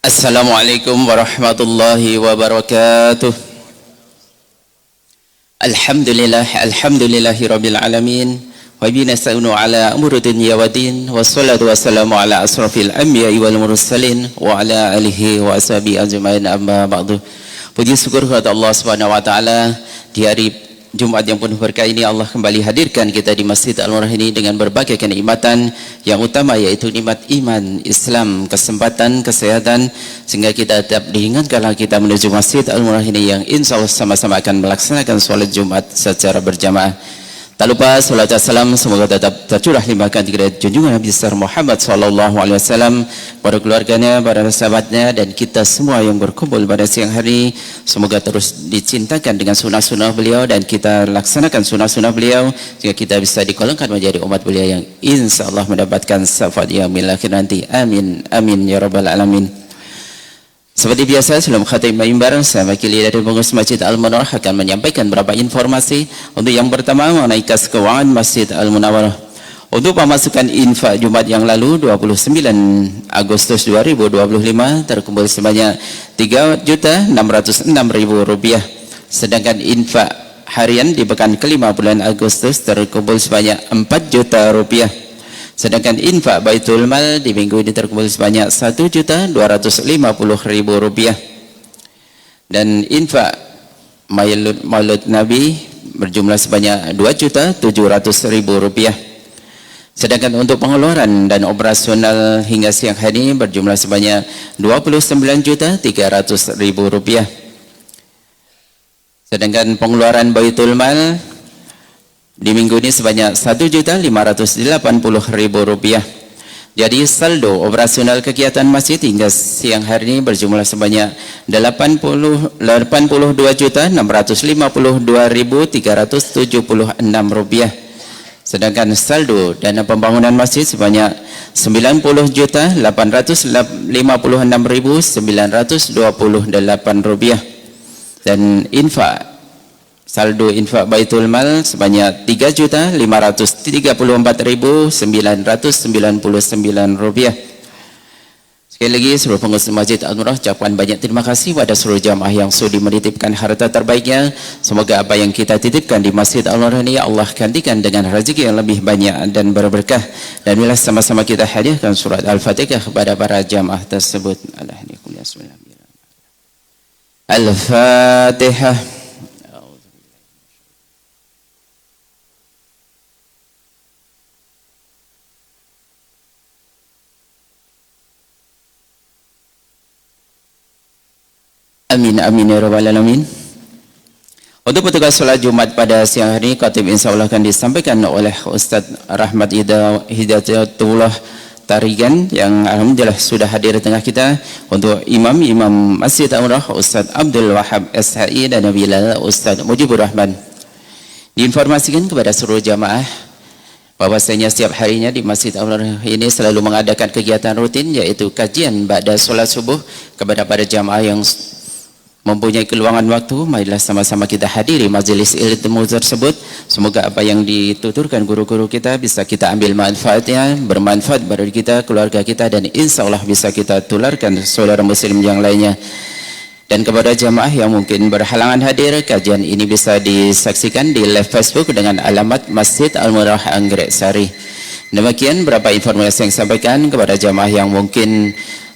Assalamualaikum warahmatullahi wabarakatuh. Alhamdulillahi rabbil alamin. Wa bihi nasta'inu ala umuri dunya waddin. Wassalatu wassalamu ala asrafil anbiya'i wal mursalin wa ala alihi wa ashabihi ajmain, amma ba'du. Puji syukur kepada Allah Subhanahu wa taala, di hari Jumat yang penuh berkah ini Allah kembali hadirkan kita di Masjid Al-Munawwarah ini dengan berbagai kenikmatan yang utama, yaitu nikmat iman, Islam, kesempatan, kesehatan, sehingga kita tetap diingatkan kita menuju Masjid Al-Munawwarah ini yang insya Allah sama-sama akan melaksanakan sholat Jumat secara berjamaah. Tak lupa salat dan salam semoga tetap tercurah limpahkan kepada junjungan Nabi besar Muhammad SAW, para keluarganya, para sahabatnya, dan kita semua yang berkumpul pada siang hari. Semoga terus dicintakan dengan sunnah-sunnah beliau dan kita laksanakan sunnah-sunnah beliau sehingga kita bisa digolongkan menjadi umat beliau yang insya Allah mendapatkan syafaat yaumil akhir nanti. Amin, amin ya rabbal alamin. Seperti biasa, sebelum khatib mimbar, saya wakili dari pengurus Masjid Al-Munawwarah akan menyampaikan beberapa informasi. Untuk yang pertama, mengenai kas keuangan Masjid Al-Munawwarah. Untuk pemasukan infak Jumat yang lalu 29 Agustus 2025 terkumpul sebanyak Rp3.606.000. Sedangkan infak harian di pekan kelima bulan Agustus terkumpul sebanyak Rp4 juta. Sedangkan infak Baitul Mal di minggu ini terkumpul sebanyak Rp1.250.000. Dan infak Maulid Nabi berjumlah sebanyak Rp2.700.000. Sedangkan untuk pengeluaran dan operasional hingga siang hari ini berjumlah sebanyak Rp29.300.000. Sedangkan pengeluaran Baitul Mal di minggu ini sebanyak Rp1.580.000. Jadi saldo operasional kegiatan masjid hingga siang hari ini berjumlah sebanyak Rp82.376.376. Sedangkan saldo dana pembangunan masjid sebanyak Rp90.856.928. Dan saldo infak Baitul Mal sebanyak Rp3.534.999. Sekali lagi seluruh pengurus Masjid Al-Munawwarah ucapkan banyak terima kasih pada seluruh jamaah yang sudi menitipkan harta terbaiknya. Semoga apa yang kita titipkan di Masjid Al-Munawwarah ini Allah gantikan dengan rezeki yang lebih banyak dan berberkah. Dan bila sama-sama kita hadiahkan surat Al-Fatihah kepada para jamaah tersebut. Al-Fatihah. Amin, amin ya rabbal alamin. Untuk petugas sholat Jumat pada siang hari, khatib insya Allah akan disampaikan oleh Ustaz Rahmat Hidayatullah Tarigan yang alhamdulillah sudah hadir di tengah kita. Untuk imam Masjid Al-Munawwarah Ustaz Abdul Wahab SHI dan Bilal Ustaz Mujibur Rahman. Diinformasikan kepada seluruh jamaah bahwasanya setiap harinya di Masjid Al-Munawwarah ini selalu mengadakan kegiatan rutin, yaitu kajian ba'da sholat subuh. Kepada para jamaah yang mempunyai keluangan waktu, marilah sama-sama kita hadiri majelis ilmu tersebut. Semoga apa yang dituturkan guru-guru kita bisa kita ambil manfaatnya, bermanfaat bagi kita, keluarga kita, dan insya Allah bisa kita tularkan saudara muslim yang lainnya. Dan kepada jamaah yang mungkin berhalangan hadir, kajian ini bisa disaksikan di live Facebook dengan alamat Masjid Al-Munawwarah Anggrek Sari. Demikian beberapa informasi yang disampaikan. Kepada jamaah yang mungkin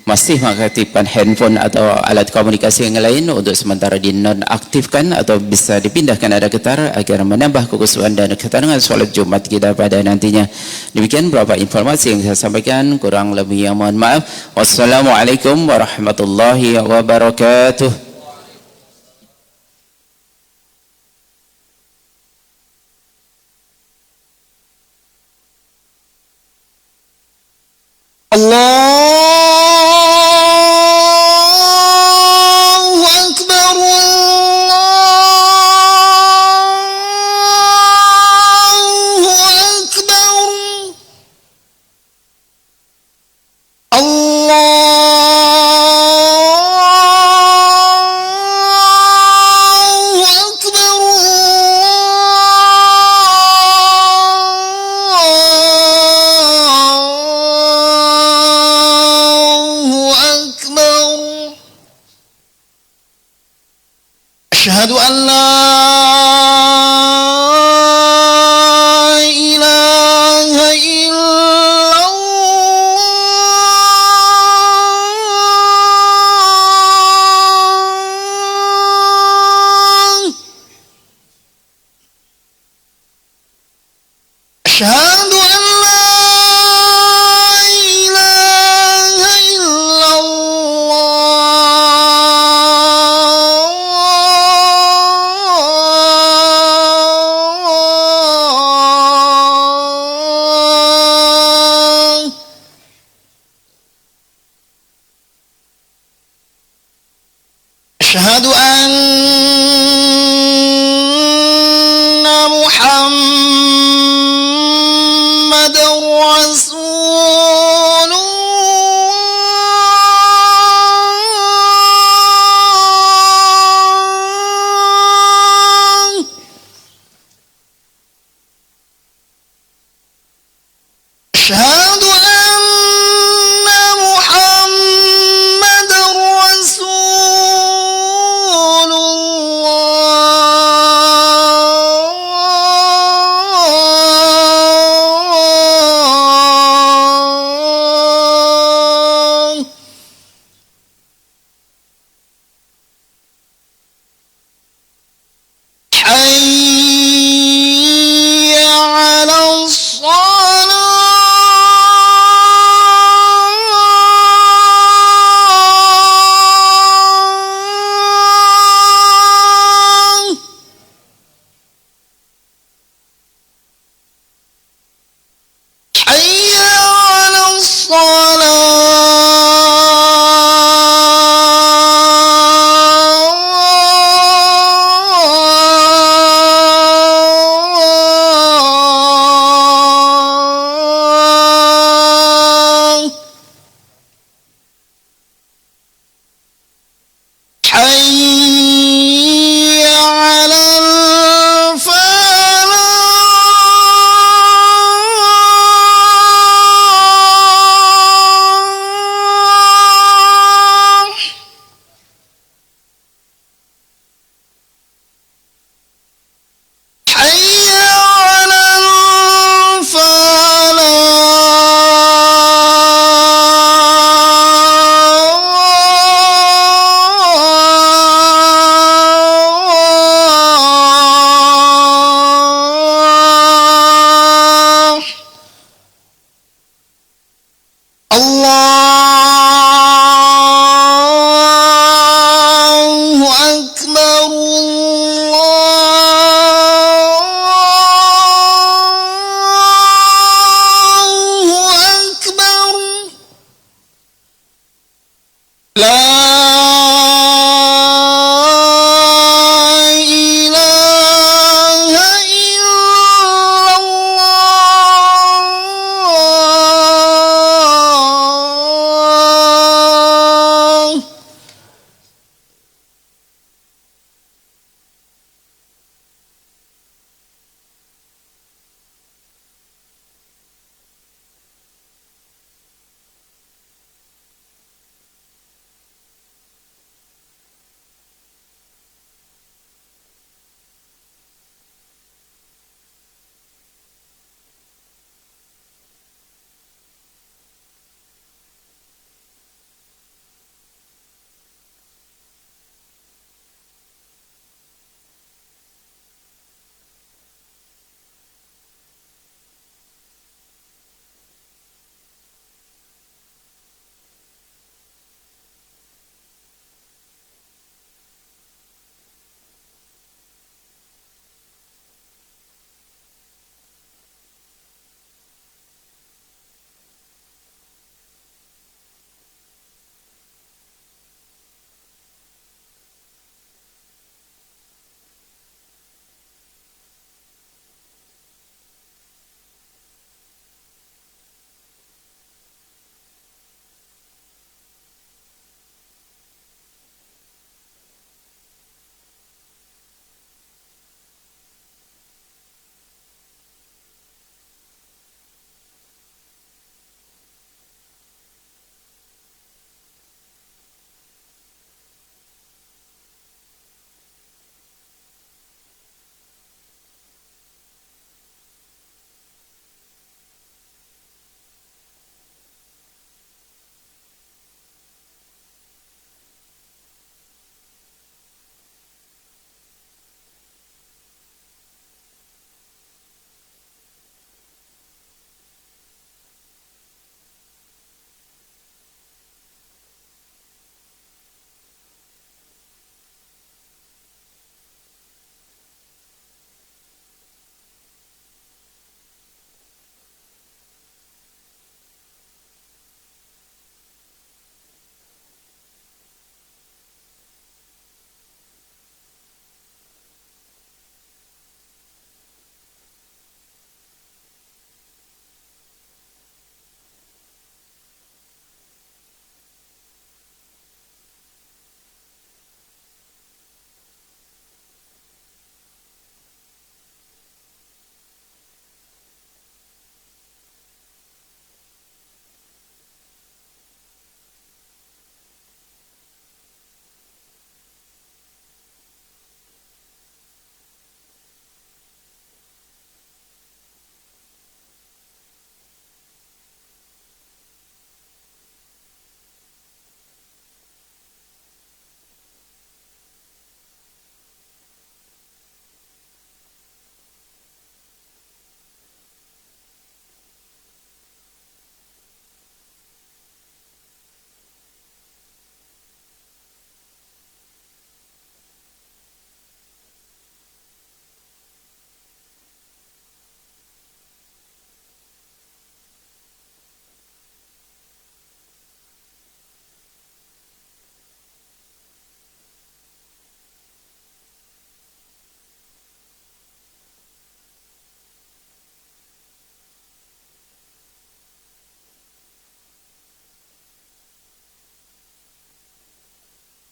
masih mengaktifkan handphone atau alat komunikasi yang lain, untuk sementara dinonaktifkan atau bisa dipindahkan ada getar agar menambah kekhusyuan dan ketenangan sholat Jumat kita pada nantinya. Demikian beberapa informasi yang saya sampaikan, kurang lebih yang mohon maaf. Wassalamualaikum warahmatullahi wabarakatuh. Allah أشهد أن لا إله إلا الله أشهد أن لا إله إلا الله أشهد أن محمد رسول الله أشهد أن محمد رسول الله حي على الصلاة حي على الصلاة حي على الفلاح حي على الفلاح الله أكبر الله أكبر لا إله إلا الله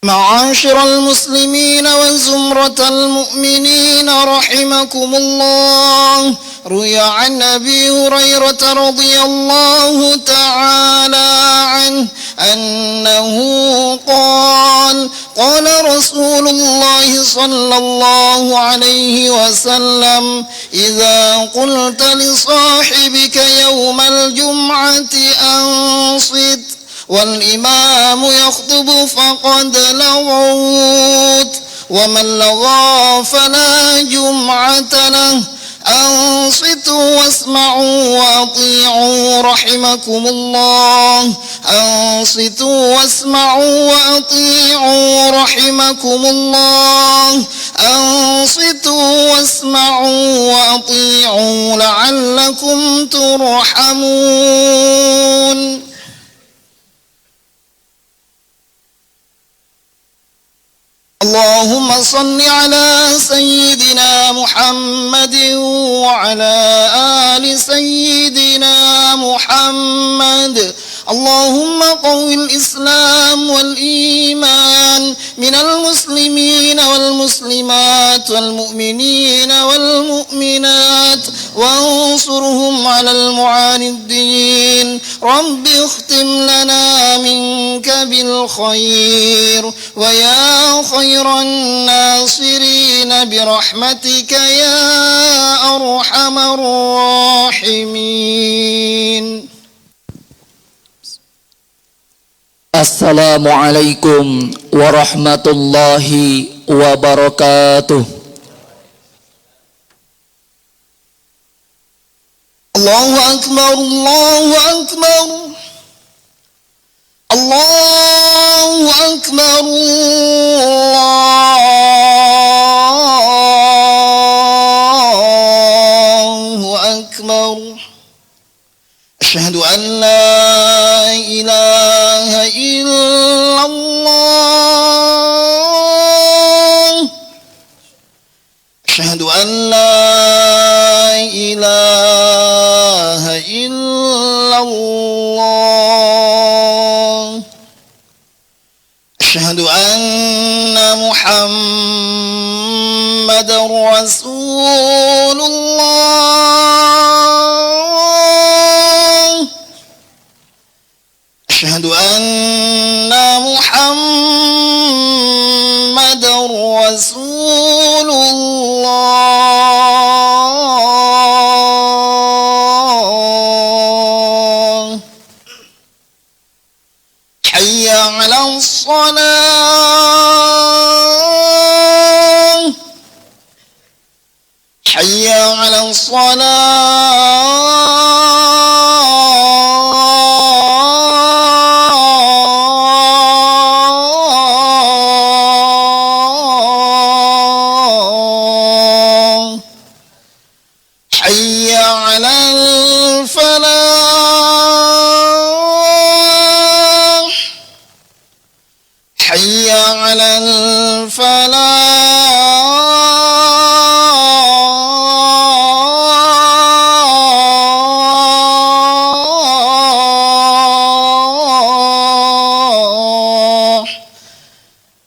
معاشر المسلمين وزمرة المؤمنين رحمكم الله، روي عن أبي هريرة رضي الله تعالى عنه أنه قال: قال رسول الله صلى الله عليه وسلم: إذا قلت لصاحبك يوم الجمعة أنصت والإمام يخطب فقد لغوت، ومن لغى فلا جمعة له. أنصتوا واسمعوا وأطيعوا رحمكم الله. أنصتوا واسمعوا وأطيعوا رحمكم الله. أنصتوا واسمعوا وأطيعوا لعلكم ترحمون. اللهم صل على سيدنا محمد وعلى آل سيدنا محمد. اللهم قو الإسلام والإيمان من المسلمين والمسلمات والمؤمنين والمؤمنات، وانصرهم على المعاندين. رب اختم لنا منك بالخير، ويا خير الناصرين برحمتك يا أرحم الراحمين. Assalamualaikum warahmatullahi wabarakatuh. Allahu Akbar, Allahu Akbar, Allahu Akbar, Allahu Akbar. Asyhadu an la ilaha illallah. Asyhadu an la ilaha illallah. Asyhadu anna Muhammadar Rasulullah. Asyhadu anna Muhammadar Rasulullah. Hayya 'alas salah. Hayya 'alas salah.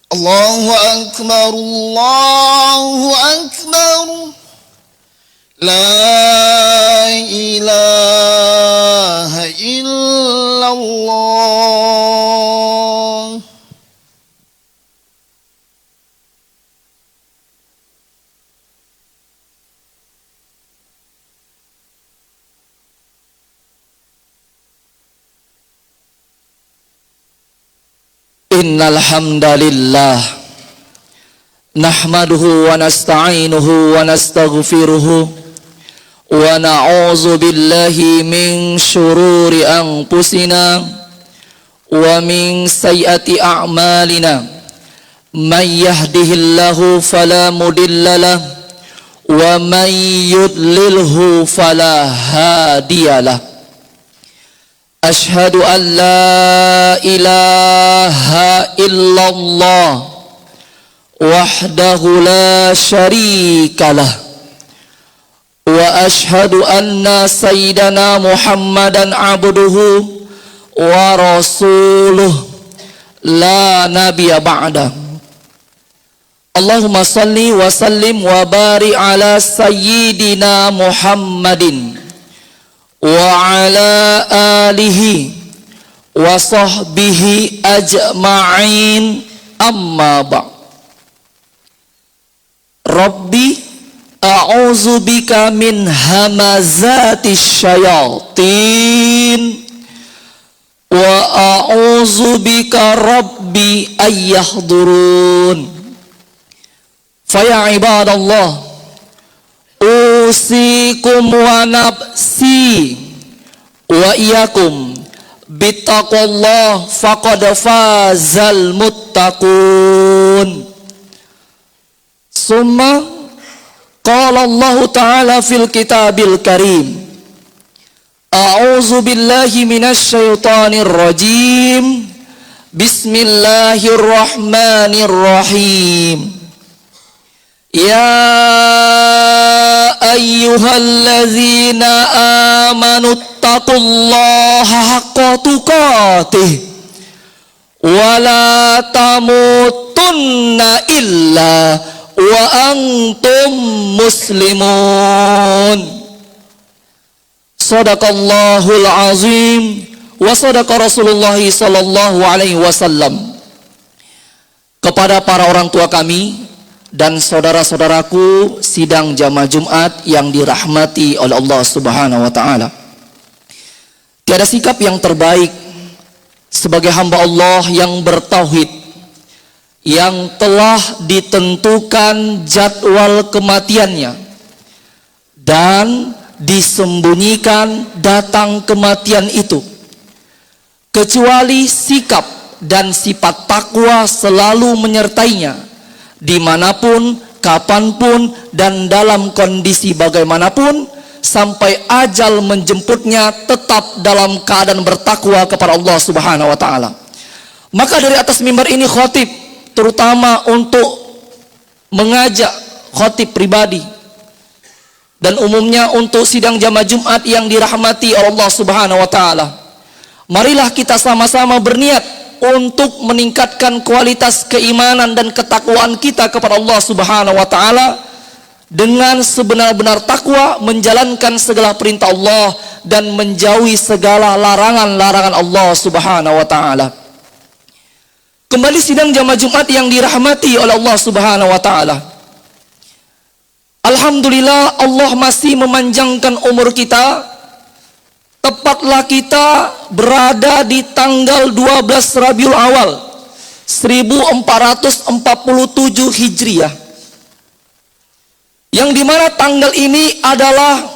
Allahu Akbar, Allahu Akbar. La ilaha illallah. Innal hamdalillah nahmaduhu wa nasta'inuhu wa nastaghfiruhu wa na'udzu billahi min syururi anfusina wa min sayyiati a'malina. May yahdihillahu fala mudhillalah wa may yudlilhu fala hadiyalah. Ashhadu an la ilaha illallah wahdahu la syarikalah wa ashhadu anna sayyidana Muhammadan abduhu wa rasuluh la nabiyya ba'da. Allahumma salli wa sallim wa barik ala sayyidina Muhammadin wa ala alihi wa sahbihi ajma'in, amma ba'd. Rabbi a'udzu bika min hamazatis syayatin wa a'udzu bika rabbi ayyahdurun. Fa ya ibadallah, usikum wa nafsi wa iyyakum bittaqullah faqad fazal muttaqun. Summa qala Allah ta'ala fil kitabil karim, a'udzu billahi minasy syaithanir rajim, bismillahirrahmanirrahim. Ya ayyuhalladzina amanu taqullaha haqqa tuqatih wa la tamutunna illa wa antum muslimun. Shadaqallahul azim wa shadaqa Rasulullah sallallahu alaihi wasallam. Kepada para orang tua kami dan saudara-saudaraku sidang jamaah Jumat yang dirahmati oleh Allah Subhanahu wa taala. Tiada sikap yang terbaik sebagai hamba Allah yang bertauhid, yang telah ditentukan jadwal kematiannya dan disembunyikan datang kematian itu, kecuali sikap dan sifat takwa selalu menyertainya dimanapun, kapanpun, dan dalam kondisi bagaimanapun, sampai ajal menjemputnya tetap dalam keadaan bertakwa kepada Allah Subhanahu wa taala. Maka dari atas mimbar ini khatib terutama untuk mengajak khatib pribadi dan umumnya untuk sidang jamaah Jumat yang dirahmati oleh Allah Subhanahu wa taala. Marilah kita sama-sama berniat untuk meningkatkan kualitas keimanan dan ketakwaan kita kepada Allah Subhanahu wa taala dengan sebenar-benar takwa, menjalankan segala perintah Allah dan menjauhi segala larangan-larangan Allah Subhanahu wa taala. Kembali sidang jamaah Jumat yang dirahmati oleh Allah Subhanahu wa taala. Alhamdulillah, Allah masih memanjangkan umur kita. Tepatlah kita berada di tanggal 12 Rabiul Awal 1447 Hijriah, yang dimana tanggal ini adalah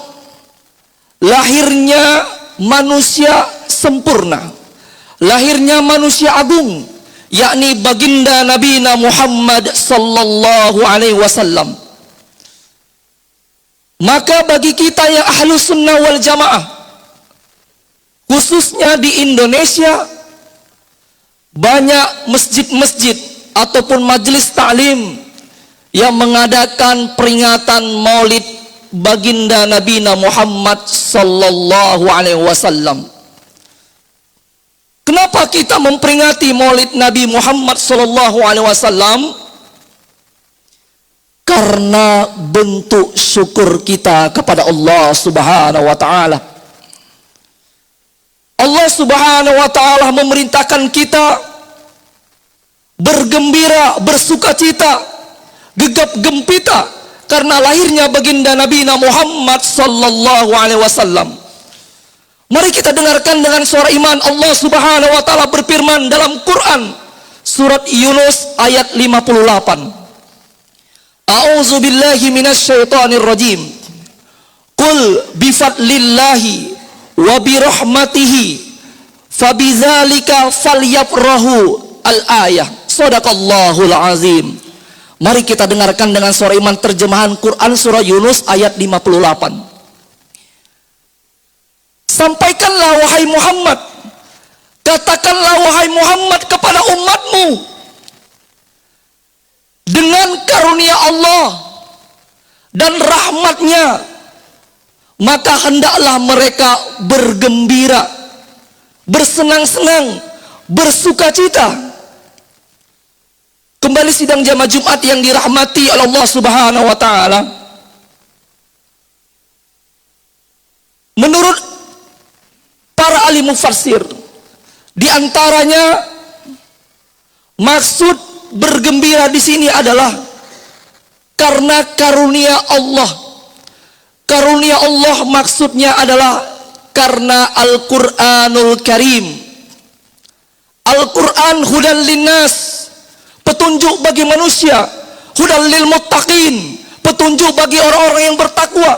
lahirnya manusia sempurna, lahirnya manusia agung, yakni baginda Nabi Muhammad sallallahu alaihi wasallam. Maka bagi kita yang Ahlus Sunnah wal Jamaah, khususnya di Indonesia, banyak masjid-masjid ataupun majelis taklim yang mengadakan peringatan Maulid baginda Nabi Muhammad sallallahu alaihi wasallam. Kenapa kita memperingati Maulid Nabi Muhammad sallallahu alaihi wasallam? Karena bentuk syukur kita kepada Allah Subhanahu wa taala. Allah Subhanahu wa taala memerintahkan kita bergembira, bersukacita, gegap gempita karena lahirnya baginda Nabi Muhammad sallallahu alaihi wasallam. Mari kita dengarkan dengan suara iman. Allah Subhanahu wa taala berfirman dalam Quran surat Yunus ayat 58. A'udzu billahi minasyaitonir rajim. Qul bi fadlillahi wa birahmatihi fabidzalika falyafrahu al-ayah. Shadaqallahul azim. Mari kita dengarkan dengan suara iman terjemahan Quran surah Yunus ayat 58. Sampaikanlah wahai Muhammad, katakanlah wahai Muhammad kepada umatmu, dengan karunia Allah dan rahmatnya, maka hendaklah mereka bergembira, bersenang-senang, bersukacita, Kembali sidang jamaah Jumat yang dirahmati oleh Allah Subhanahu wa taala. Menurut para ahli mufassir, di antaranya maksud bergembira di sini adalah karena karunia Allah. Karunia Allah maksudnya adalah karena Al-Qur'anul Karim. Al-Qur'an hudan linnas, petunjuk bagi manusia, hudan lil muttaqin, petunjuk bagi orang-orang yang bertakwa.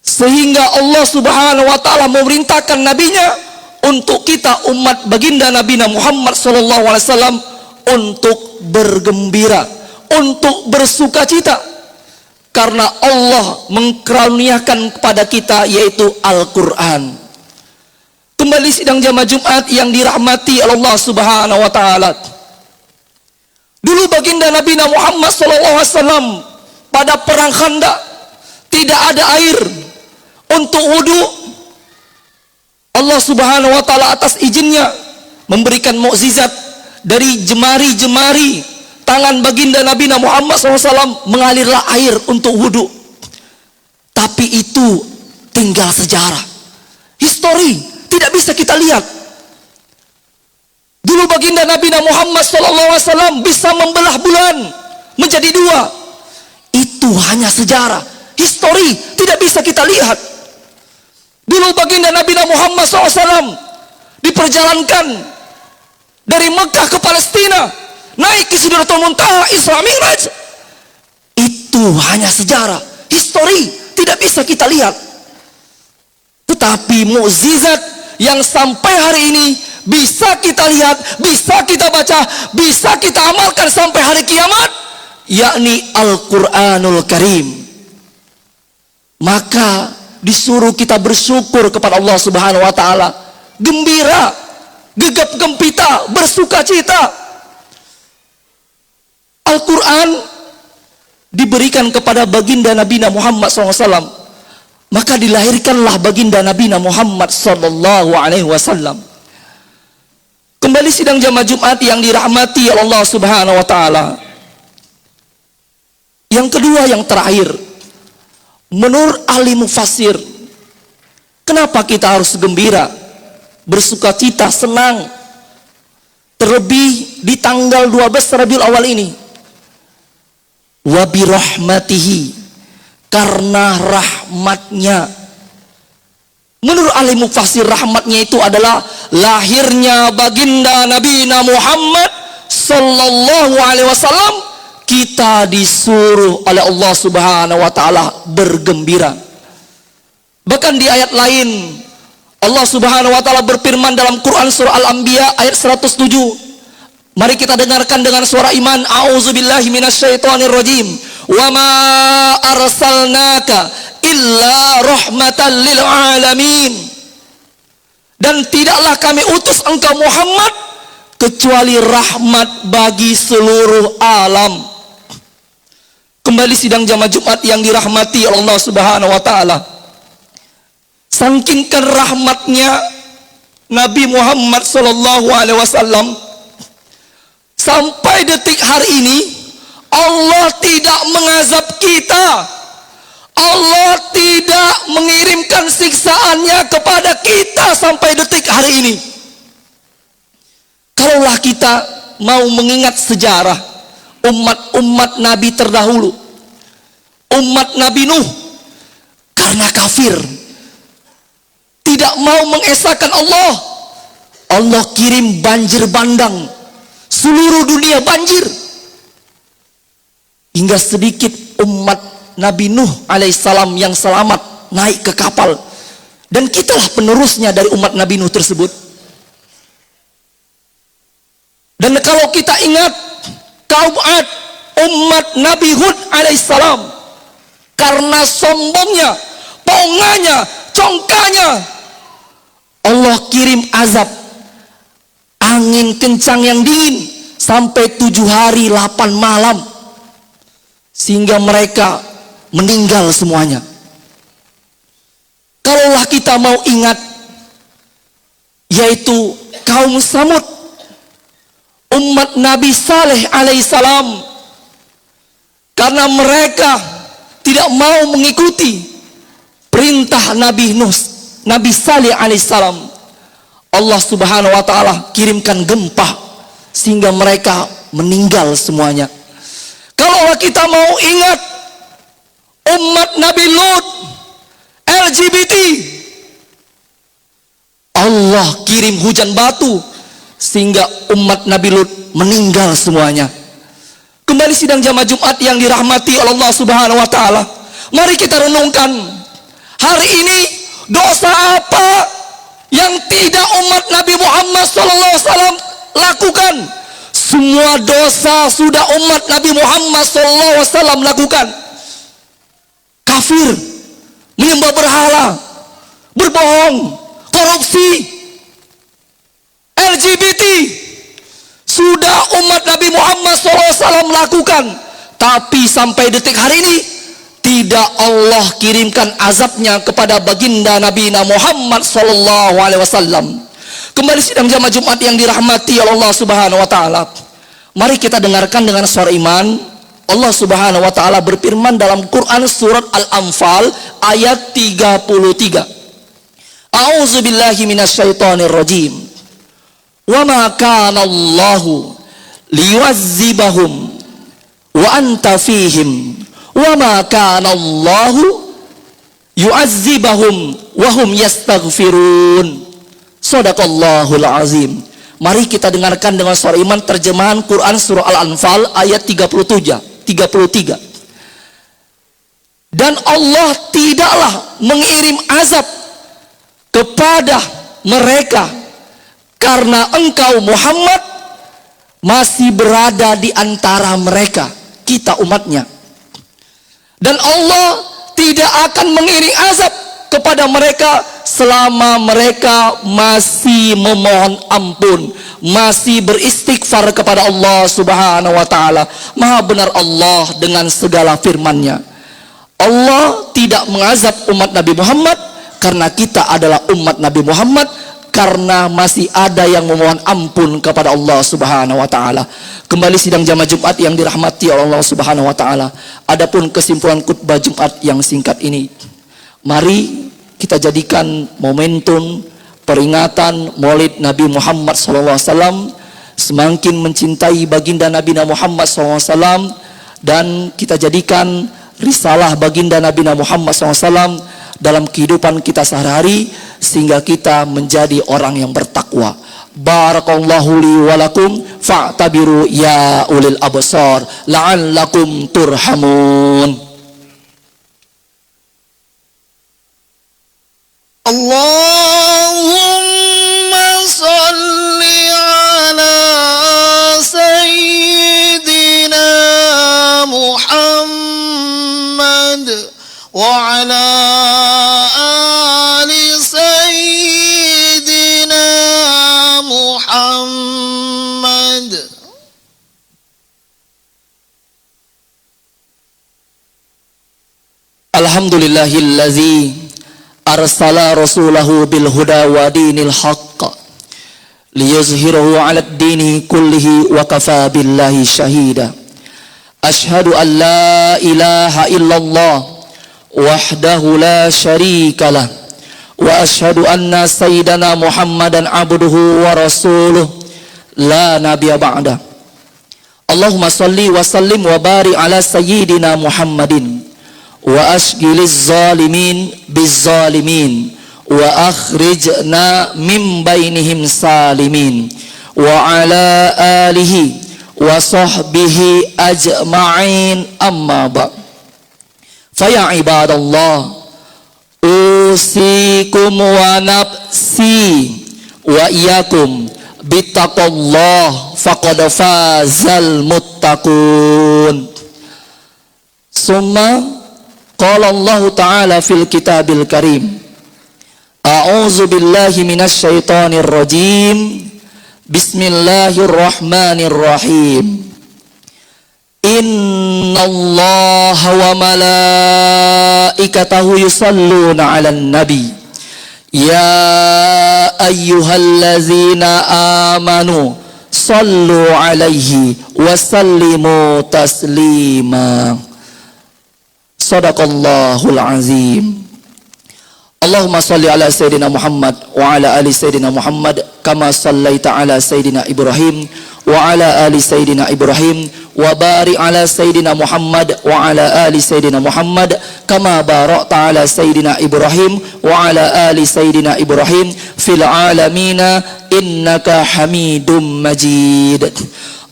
Sehingga Allah Subhanahu wa taala memerintahkan nabinya untuk kita umat baginda Nabi Muhammad sallallahu alaihi wasallam untuk bergembira, untuk bersukacita karena Allah mengkaruniakan kepada kita yaitu Al-Qur'an. Kembali sidang jamaah Jumat yang dirahmati Allah Subhanahu wa taala. Dulu baginda Nabi Muhammad sallallahu alaihi wasallam pada perang Khandaq tidak ada air untuk wudu. Allah Subhanahu wa taala atas izinnya memberikan mukjizat dari jemari-jemari tangan baginda Nabi Muhammad SAW mengalirlah air untuk wudu. Tapi itu tinggal sejarah, histori, tidak bisa kita lihat. Dulu baginda Nabi Muhammad SAW bisa membelah bulan menjadi dua. Itu hanya sejarah, histori, tidak bisa kita lihat. Dulu baginda Nabi Muhammad SAW diperjalankan dari Mekah ke Palestina, naik ke Sidratul Muntaha, Isra Mi'raj. Itu hanya sejarah, histori, tidak bisa kita lihat. Tetapi mukjizat yang sampai hari ini bisa kita lihat, bisa kita baca, bisa kita amalkan sampai hari kiamat, yakni Al-Qur'anul Karim. Maka disuruh kita bersyukur kepada Allah Subhanahu wa taala, gembira, gegap gempita, bersukacita. Al-Qur'an diberikan kepada baginda Nabi Muhammad SAW, maka dilahirkanlah baginda Nabi Muhammad SAW. Kembali sidang jamaah Jumat yang dirahmati Allah Subhanahu wa taala. Yang kedua, yang terakhir, menurut ahli mufassir, kenapa kita harus gembira, bersukacita, senang, terlebih di tanggal 12 Rabiul Awal ini? Wa bi rahmatihi, karena rahmatnya. Menurut ahli mufassir, rahmatnya itu adalah lahirnya baginda Nabi Muhammad sallallahu alaihi wasallam. Kita disuruh oleh Allah Subhanahu wa taala bergembira. Bahkan di ayat lain Allah Subhanahu wa taala berfirman dalam Quran surah Al-Anbiya ayat 107. Mari kita dengarkan dengan suara iman. A'udzubillahi minasyaitonirrajim. Wa ma arsalnaka illa rahmatan lil alamin. Dan tidaklah kami utus engkau Muhammad kecuali rahmat bagi seluruh alam. Kembali sidang jamaah Jumat yang dirahmati Allah Subhanahu wa taala. Saking rahmatnya Nabi Muhammad sallallahu alaihi wasallam, sampai detik hari ini Allah tidak mengazab kita. Allah tidak mengirimkan siksaannya kepada kita sampai detik hari ini. Kalaulah kita mau mengingat sejarah umat-umat Nabi terdahulu, umat Nabi Nuh, karena kafir, tidak mau mengesahkan Allah, Allah kirim banjir bandang, seluruh dunia banjir, hingga sedikit umat Nabi Nuh alaihissalam yang selamat naik ke kapal, dan kitalah penerusnya dari umat Nabi Nuh tersebut. Dan kalau kita ingat kaum Ad, umat Nabi Hud alaihissalam, karena sombongnya, pongahnya, congkanya, Allah kirim azab, angin kencang yang dingin sampai 7 hari 8 malam, sehingga mereka meninggal semuanya. Kalaulah kita mau ingat, yaitu kaum Samud, umat Nabi Saleh alaihissalam, karena mereka tidak mau mengikuti perintah Nabi Nuh, Nabi Saleh alaihissalam. Allah Subhanahu wa taala kirimkan gempa sehingga mereka meninggal semuanya. Kalau kita mau ingat umat Nabi Lut, LGBT, Allah kirim hujan batu sehingga umat Nabi Lut meninggal semuanya. Kembali sidang jamaah Jumat yang dirahmati oleh Allah Subhanahu wa taala, mari kita renungkan hari ini dosa apa yang tidak umat Nabi Muhammad SAW lakukan. Semua dosa sudah umat Nabi Muhammad SAW lakukan. Kafir, menyembah berhala, berbohong, korupsi, LGBT, sudah umat Nabi Muhammad SAW lakukan. Tapi sampai detik hari ini tidak Allah kirimkan azabnya kepada baginda Nabi Muhammad SAW. Kembali sidang jamaah Jumat yang dirahmati oleh Allah Subhanahu wa taala, mari kita dengarkan dengan suara iman. Allah Subhanahu wa taala berfirman dalam Quran surat Al-Anfal ayat 33. A'udzu billahi minasyaitonir rajim. Wa ma kana Allahu liyu'adzibahum wa anta fihim wa ma kana Allahu yu'adzibahum wa hum yastaghfirun. Shadaqallahul azim. Mari kita dengarkan dengan suara iman terjemahan Quran surah Al-Anfal ayat 33. Dan Allah tidaklah mengirim azab kepada mereka karena engkau Muhammad masih berada di antara mereka, kita umatnya. Dan Allah tidak akan mengirim azab kepada mereka selama mereka masih memohon ampun, masih beristighfar kepada Allah Subhanahu wa taala. Maha benar Allah dengan segala firman-Nya. Allah tidak mengazab umat Nabi Muhammad karena kita adalah umat Nabi Muhammad, karena masih ada yang memohon ampun kepada Allah Subhanahu wa taala. Kembali sidang jamaah Jumat yang dirahmati oleh Allah Subhanahu wa taala. Adapun kesimpulan khutbah Jumat yang singkat ini, mari kita jadikan momentum peringatan Maulid Nabi Muhammad SAW, semakin mencintai baginda Nabi Muhammad SAW, dan kita jadikan risalah baginda Nabi Muhammad SAW dalam kehidupan kita sehari-hari sehingga kita menjadi orang yang bertakwa. Barakallahu li walakum fa'tabiru ya ulil absar la'allakum turhamun. Allahumma salli ala Sayyidina Muhammad wa ala ali Sayyidina Muhammad. Alhamdulillahillazi arsala rasulahu bil huda wa dinil haqq liyuzhirahu 'ala ad-dini kullihi wa kafa billahi shahida. Ashhadu an la ilaha illallah wahdahu la syarika lah wa ashhadu anna sayyidana Muhammadan abduhu wa rasuluh la nabiyya ba'da. Allahumma salli wa sallim wa barik ala sayyidina Muhammadin wa ashghiliz zalimin bizzalimin wa akhrijna min bainihim salimin wa ala alihi wa sahbihi ajma'in amma ba'. Faya ibadallah, usikum wa nafsi wa iyakum bittaqallah faqad fazal muttaqun. Summa qala Allah Ta'ala fil kitabil karim, a'udzu billahi minasy syaithanir rajim, bismillahirrahmanirrahim. Innallaha wa malaikatahu yusalluna 'alan nabi ya ayyuhallazina amanu sallu alaihi wa sallimu taslima. Sadaqallahul azim. Allahumma salli ala Sayyidina Muhammad wa ala ali Sayyidina Muhammad kama sallaita ala Sayyidina Ibrahim wa ala ali Sayyidina Ibrahim wa barik ala Sayyidina Muhammad wa ala ali Sayyidina Muhammad kama barakta ala Sayyidina Ibrahim wa ala ali Sayyidina Ibrahim fil alamina innaka Hamidum Majid.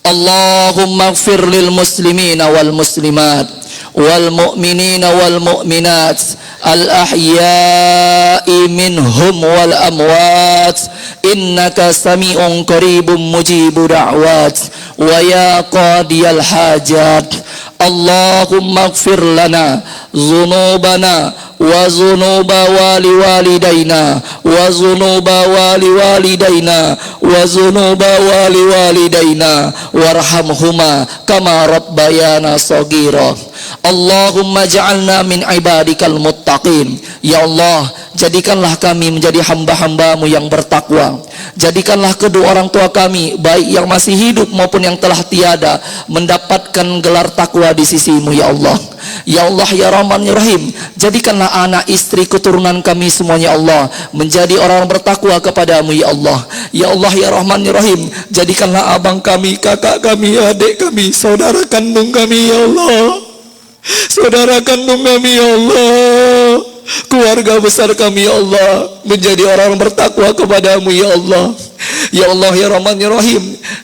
Allahumma ighfir lil muslimina wal muslimat wal mu'minina wal mu'minat al ahya'i minhum wal amwat innaka sami'un qaribun mujibu da'wat wa ya qadiyal hajat. Allahumma ighfir lana dhunubana wa dhunuba waliwalidaina wa dhunuba waliwalidaina wa dhunuba waliwalidaina warhamhuma kama rabbayana shaghira. Allahumma ja'alna min ibadikal muttaqin. Ya Allah, jadikanlah kami menjadi hamba-hambamu yang bertakwa. Jadikanlah kedua orang tua kami, baik yang masih hidup maupun yang telah tiada, mendapatkan gelar takwa di sisimu ya Allah. Ya Allah ya Rahman ya Rahim, jadikanlah anak istri keturunan kami semuanya Allah menjadi orang bertakwa kepadamu ya Allah. Ya Allah ya Rahman ya Rahim, jadikanlah abang kami, kakak kami, adik kami, saudara kandung kami ya Allah, saudara kandung kami ya Allah, keluarga besar kami ya Allah menjadi orang bertakwa kepadamu ya Allah. Ya Allah ya Rahman ya Rahim,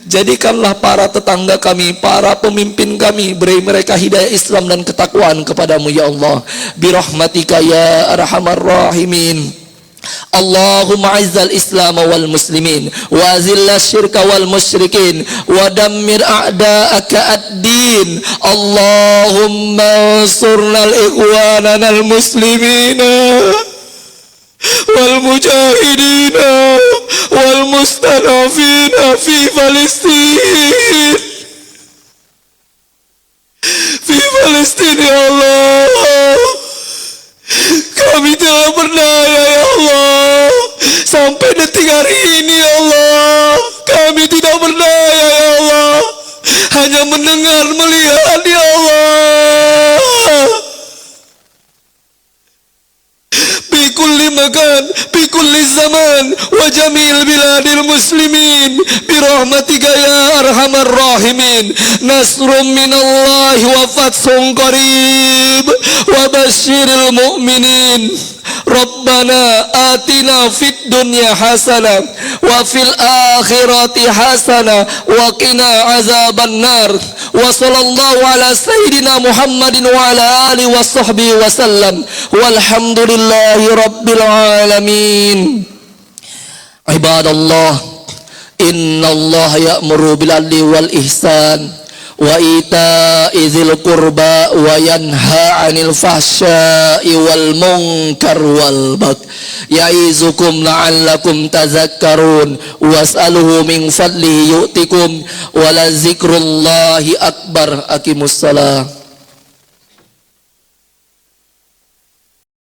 jadikanlah para tetangga kami, para pemimpin kami, beri mereka hidayah Islam dan ketakwaan kepadamu ya Allah. Birahmatika ya arhamar rahimin. Allahumma izzal islam wal muslimin wa azilla syirka wal musyrikin wa dammir a'da'aka ad-din. Allahumma ansurna al-ikhwanana al-muslimina wal mujahidina wal mustadafina fi Palestin, fi Palestin ya Allah. Kami tidak berdaya ya Allah, sampai detik hari ini ya Allah kami tidak berdaya ya Allah, hanya mendengar melihat ya Allah. Bikulli makan, bikulli zaman, wa jamil biladil muslimin, birahmatika ya arhamar rahimin. Nasrum minallahi wa fathun qarib wa basyiril mu'minin. Rabbana atina fid dunya hasanah wa fil akhirati hasanah wa qina azaban nar. Wa sallallahu ala sayyidina Muhammadin wa ala alihi wa sahbihi wa sallam. Walhamdulillahi rabbil alamin. Ibadallah, innallaha ya'muru bil adli wal ihsan wa ita'i dzil qurba wa yanha 'anil fahsya'i wal munkar wal baghi ya'izukum la'allakum tadhakkarun was'aluhu min fadlihi yu'tikum wa la dzikrullahi akbar. Aqimussalam.